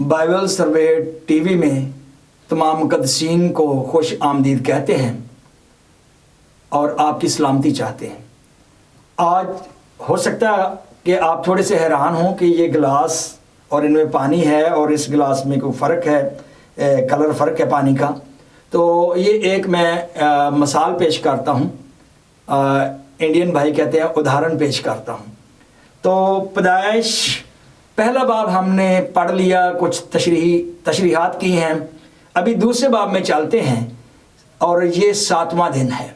Bible survey T V میں تمام مقدسین کو خوش آمدید کہتے ہیں اور آپ کی سلامتی چاہتے ہیں۔ آج ہو سکتا ہے کہ آپ تھوڑے سے حیران ہوں کہ یہ گلاس اور ان میں پانی ہے اور اس گلاس میں کوئی فرق ہے، کلر فرق ہے پانی کا۔ تو یہ ایک میں مثال پیش کرتا ہوں، انڈین بھائی کہتے ہیں ادھارن پیش کرتا ہوں۔ تو پیدائش پہلا باب ہم نے پڑھ لیا، کچھ تشریحات کی ہیں، ابھی دوسرے باب میں چلتے ہیں اور یہ 7واں دن ہے۔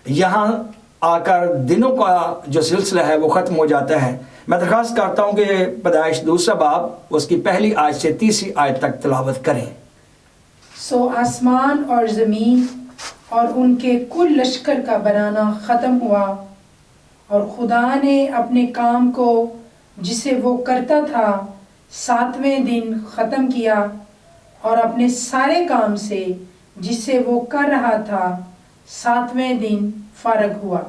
یہاں آ کر دنوں کا جو سلسلہ ہے وہ ختم ہو جاتا ہے۔ میں درخواست کرتا ہوں کہ پیدائش دوسرا باب اس کی پہلی آیت سے تیسری آیت تک تلاوت کریں۔ سو آسمان اور زمین اور ان کے کل لشکر کا بنانا ختم ہوا، اور خدا نے اپنے کام کو جسے وہ کرتا تھا 7ویں دن ختم کیا، اور اپنے سارے کام سے جسے وہ کر رہا تھا 7ویں دن فارغ ہوا۔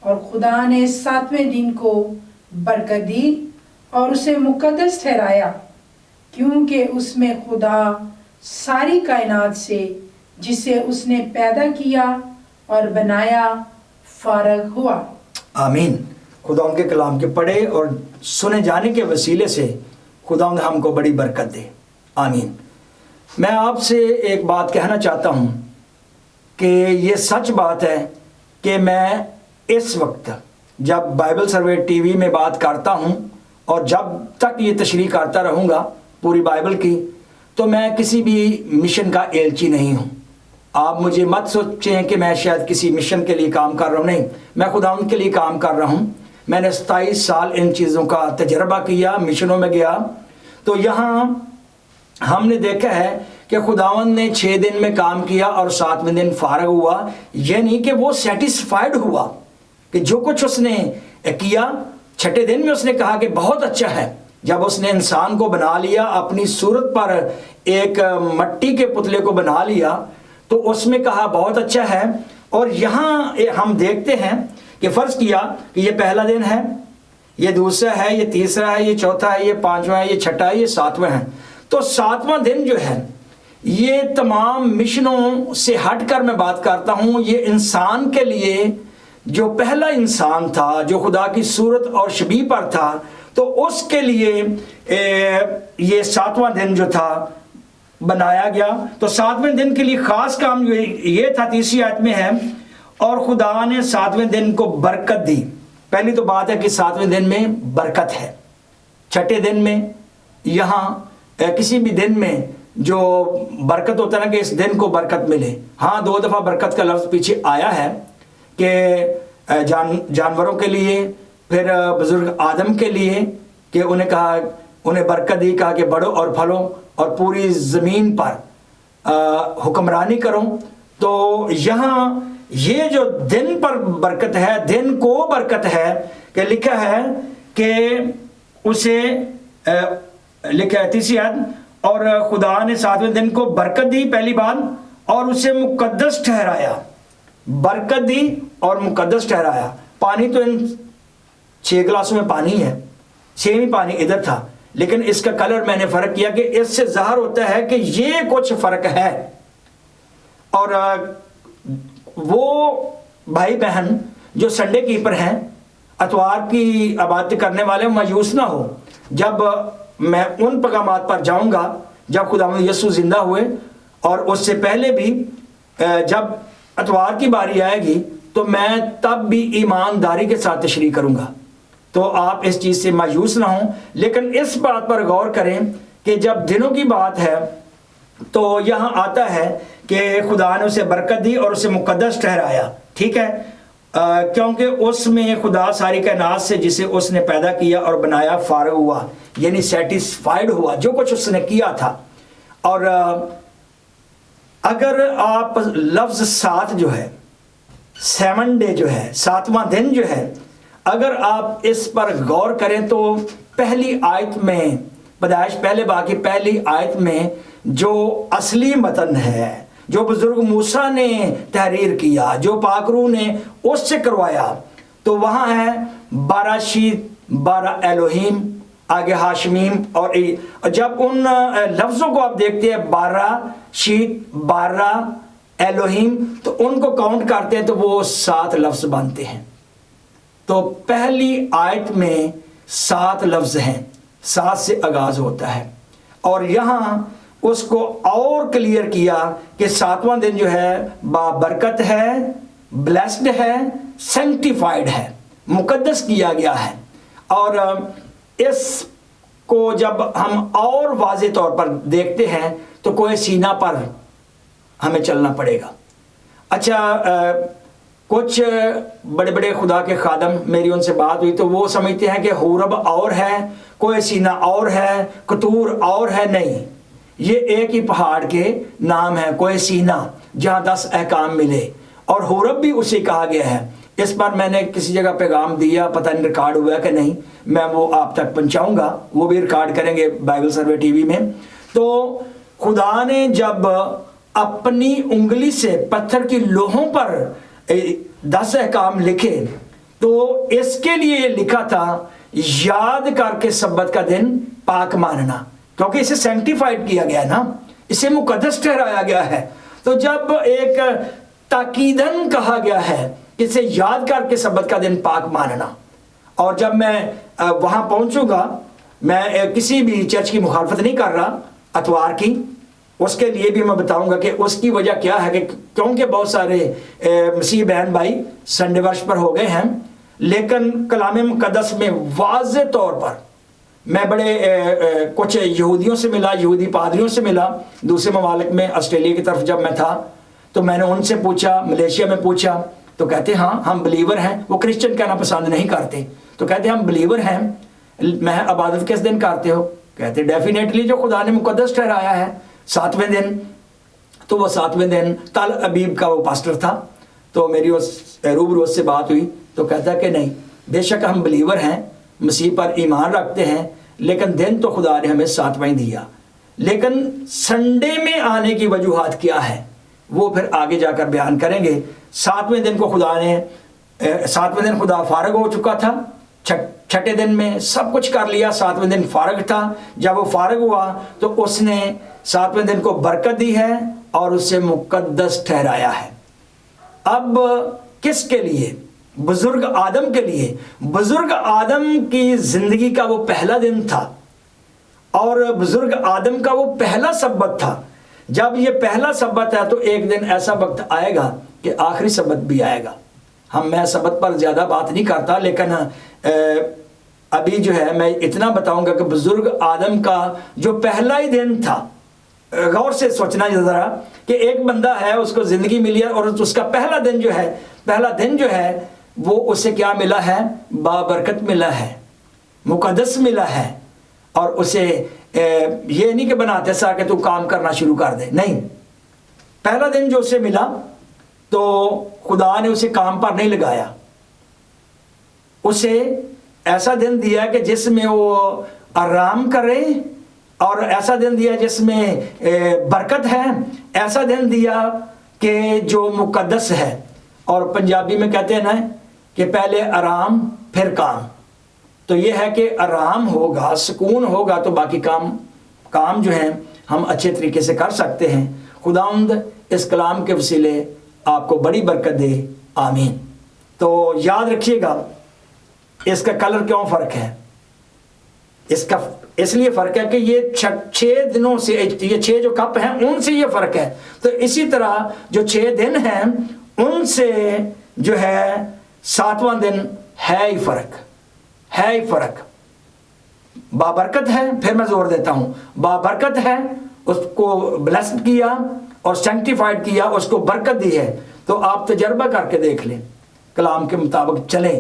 اور خدا نے 7ویں دن کو برکت دی اور اسے مقدس ٹھہرایا، کیونکہ اس میں خدا ساری کائنات سے جسے اس نے پیدا کیا اور بنایا فارغ ہوا۔ آمین۔ خدا ان کے کلام کے پڑھے اور سنے جانے کے وسیلے سے خدا ہم کو بڑی برکت دے، آمین۔ میں آپ سے ایک بات کہنا چاہتا ہوں کہ یہ سچ بات ہے کہ میں اس وقت جب بائبل سروے ٹی وی میں بات کرتا ہوں اور جب تک یہ تشریح کرتا رہوں گا پوری بائبل کی، تو میں کسی بھی مشن کا ایلچی نہیں ہوں۔ آپ مجھے مت سوچیں کہ میں شاید کسی مشن کے لیے کام کر رہا ہوں، نہیں، میں خدا ان کے لیے کام کر رہا ہوں۔ میں نے 27 سال ان چیزوں کا تجربہ کیا، مشنوں میں گیا۔ تو یہاں ہم نے دیکھا ہے کہ خداوند نے 6 دن میں کام کیا اور 7ویں دن فارغ ہوا۔ یہ نہیں کہ وہ سیٹسفائیڈ ہوا کہ جو کچھ اس نے کیا، 6 دن میں اس نے کہا کہ بہت اچھا ہے۔ جب اس نے انسان کو بنا لیا، اپنی صورت پر ایک مٹی کے پتلے کو بنا لیا، تو اس میں کہا بہت اچھا ہے۔ اور یہاں ہم دیکھتے ہیں کہ فرض کیا کہ یہ پہلا دن ہے، یہ دوسرا ہے، یہ تیسرا ہے، یہ چوتھا ہے، یہ 5واں ہے، یہ چھٹا ہے، یہ 7واں ہے۔ تو 7واں دن جو ہے، یہ تمام مشنوں سے ہٹ کر میں بات کرتا ہوں، یہ انسان کے لیے جو پہلا انسان تھا، جو خدا کی صورت اور شبیہ پر تھا، تو اس کے لیے یہ 7واں دن جو تھا بنایا گیا۔ تو 7ویں دن کے لیے خاص کام یہ تھا، تیسری آیت میں ہے، اور خدا نے 7ویں دن کو برکت دی۔ پہلی تو بات ہے کہ 7ویں دن میں برکت ہے۔ 6 دن میں یہاں کسی بھی دن میں جو برکت ہوتا ہے نا کہ اس دن کو برکت ملے، ہاں 2 دفعہ برکت کا لفظ پیچھے آیا ہے کہ جانوروں کے لیے، پھر بزرگ آدم کے لیے کہ انہیں کہا، انہیں برکت دی، کہا کہ بڑھو اور پھلو اور پوری زمین پر حکمرانی کرو۔ تو یہاں یہ جو دن پر برکت ہے، دن کو برکت ہے، کہ لکھا ہے کہ اسے لکھا ہے تیسری آیت، اور خدا نے 7ویں دن کو برکت دی، پہلی بات، اور اسے مقدس ٹھہرایا۔ برکت دی اور مقدس ٹھہرایا۔ پانی تو ان 6 گلاسوں میں پانی ہے، 6 پانی ادھر تھا، لیکن اس کا کلر میں نے فرق کیا کہ اس سے ظاہر ہوتا ہے کہ یہ کچھ فرق ہے۔ اور وہ بھائی بہن جو سنڈے کیپر ہیں، اتوار کی عبادت کرنے والے، مایوس نہ ہو۔ جب میں ان پیغامات پر جاؤں گا جب خداوند یسوع زندہ ہوئے، اور اس سے پہلے بھی جب اتوار کی باری آئے گی، تو میں تب بھی ایمانداری کے ساتھ تشریح کروں گا۔ تو آپ اس چیز سے مایوس نہ ہوں، لیکن اس بات پر غور کریں کہ جب دنوں کی بات ہے تو یہاں آتا ہے کہ خدا نے اسے برکت دی اور اسے مقدس ٹھہرایا، ٹھیک ہے، کیونکہ اس میں خدا ساری کائنات سے جسے اس نے پیدا کیا اور بنایا فارغ ہوا، یعنی سیٹسفائیڈ ہوا جو کچھ اس نے کیا تھا۔ اور اگر آپ لفظ 7 جو ہے، 7 ڈے جو ہے، 7واں دن جو ہے، اگر آپ اس پر غور کریں تو پہلی آیت میں، پیدائش پہلے باب کی پہلی آیت میں جو اصلی متن ہے، جو بزرگ موسیٰ نے تحریر کیا، جو پاک روح نے اس سے کروایا، تو وہاں ہے 12 شید 12 الوہیم آگے ہاشمیم، اور جب ان لفظوں کو آپ دیکھتے ہیں، بارہ شیت، بارہ الوہیم، تو ان کو کاؤنٹ کرتے ہیں تو وہ 7 لفظ بنتے ہیں۔ تو پہلی آیت میں 7 لفظ ہیں، 7 سے آغاز ہوتا ہے، اور یہاں اس کو اور کلیئر کیا کہ 7واں دن جو ہے بابرکت ہے، بلیسڈ ہے، سینکٹیفائڈ ہے، مقدس کیا گیا ہے۔ اور اس کو جب ہم اور واضح طور پر دیکھتے ہیں تو کوہ سینا پر ہمیں چلنا پڑے گا۔ اچھا، کچھ بڑے بڑے خدا کے خادم، میری ان سے بات ہوئی تو وہ سمجھتے ہیں کہ حورب اور ہے، کوہ سینا اور ہے، کتور اور ہے۔ نہیں، یہ ایک ہی پہاڑ کے نام ہے، کوہ سینا، جہاں 10 احکام ملے، اور حورب بھی اسے کہا گیا ہے۔ اس پر میں نے کسی جگہ پیغام دیا، پتہ نہیں ریکارڈ ہوا ہے کہ نہیں، میں وہ آپ تک پہنچاؤں گا، وہ بھی ریکارڈ کریں گے بائبل سروے ٹی وی میں۔ تو خدا نے جب اپنی انگلی سے پتھر کی لوحوں پر 10 احکام لکھے تو اس کے لیے لکھا تھا یاد کر کے سبت کا دن پاک ماننا، کیونکہ اسے سینکٹیفائڈ کیا گیا نا، اسے مقدس ٹھہرایا گیا ہے۔ تو جب ایک تاکیدن کہا گیا ہے کہ اسے یاد کر کے سبت کا دن پاک ماننا، اور جب میں وہاں پہنچوں گا، میں کسی بھی چرچ کی مخالفت نہیں کر رہا اتوار کی، اس کے لیے بھی میں بتاؤں گا کہ اس کی وجہ کیا ہے، کہ کیونکہ بہت سارے مسیح بہن بھائی سنڈے ورش پر ہو گئے ہیں، لیکن کلام مقدس میں واضح طور پر میں بڑے کچھ یہودیوں سے ملا، یہودی پادریوں سے ملا دوسرے ممالک میں، آسٹریلیا کی طرف جب میں تھا تو میں نے ان سے پوچھا، ملیشیا میں پوچھا، تو کہتے ہاں ہم بلیور ہیں۔ وہ کرسچن کہنا پسند نہیں کرتے، تو کہتے ہم بلیور ہیں، میں عبادت کس دن کرتے ہو؟ کہتے ڈیفینیٹلی جو خدا نے مقدس ٹھہرایا ہے، 7ویں دن۔ تو وہ 7ویں دن تل ابیب کا وہ پاسٹر تھا، تو میری اس روبرو سے بات ہوئی تو کہتا کہ نہیں، بے شک ہم بلیور ہیں، مسیح پر ایمان رکھتے ہیں، لیکن دن تو خدا نے ہمیں 7واں دیا، لیکن سنڈے میں آنے کی وجوہات کیا ہے وہ پھر آگے جا کر بیان کریں گے۔ 7ویں دن کو خدا نے 7ویں دن خدا فارغ ہو چکا تھا، چھٹے دن میں سب کچھ کر لیا، 7ویں دن فارغ تھا۔ جب وہ فارغ ہوا تو اس نے 7ویں دن کو برکت دی ہے اور اسے مقدس ٹھہرایا ہے۔ اب کس کے لیے؟ بزرگ آدم کے لیے۔ بزرگ آدم کی زندگی کا وہ پہلا دن تھا، اور بزرگ آدم کا وہ پہلا سبت تھا۔ جب یہ پہلا سبت ہے تو ایک دن ایسا وقت آئے گا کہ آخری سبت بھی آئے گا۔ میں سبت پر زیادہ بات نہیں کرتا، لیکن ابھی جو ہے میں اتنا بتاؤں گا کہ بزرگ آدم کا جو پہلا ہی دن تھا، غور سے سوچنا ذرا کہ ایک بندہ ہے، اس کو زندگی ملی ہے، اور اس کا پہلا دن جو ہے وہ اسے کیا ملا ہے؟ بابرکت ملا ہے، مقدس ملا ہے، اور اسے یہ نہیں کہ بناتے سا کہ تو کام کرنا شروع کر دے، نہیں، پہلا دن جو اسے ملا تو خدا نے اسے کام پر نہیں لگایا، اسے ایسا دن دیا کہ جس میں وہ آرام کرے، اور ایسا دن دیا جس میں برکت ہے، ایسا دن دیا کہ جو مقدس ہے۔ اور پنجابی میں کہتے ہیں نا کہ پہلے آرام پھر کام، تو یہ ہے کہ آرام ہوگا، سکون ہوگا تو باقی کام جو ہیں ہم اچھے طریقے سے کر سکتے ہیں۔ خداوند اس کلام کے وسیلے آپ کو بڑی برکت دے، آمین۔ تو یاد رکھیے گا اس کا کلر کیوں فرق ہے، اس لیے فرق ہے کہ یہ 6 دنوں سے، یہ 6 جو کپ ہیں ان سے یہ فرق ہے، تو اسی طرح جو 6 دن ہیں ان سے جو ہے 7واں دن ہے ہی فرق، بابرکت ہے۔ پھر میں زور دیتا ہوں، بابرکت ہے، اس کو بلیسڈ کیا اور سینکٹیفائڈ کیا، اس کو برکت دی ہے۔ تو آپ تجربہ کر کے دیکھ لیں، کلام کے مطابق چلیں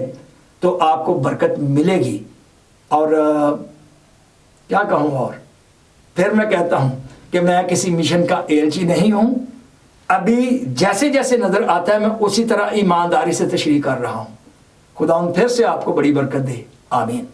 تو آپ کو برکت ملے گی۔ اور کیا کہوں، اور پھر میں کہتا ہوں کہ میں کسی مشن کا ایلچی نہیں ہوں، ابھی جیسے جیسے نظر آتا ہے میں اسی طرح ایمانداری سے تشریح کر رہا ہوں۔ خداوند پھر سے آپ کو بڑی برکت دے، آمین۔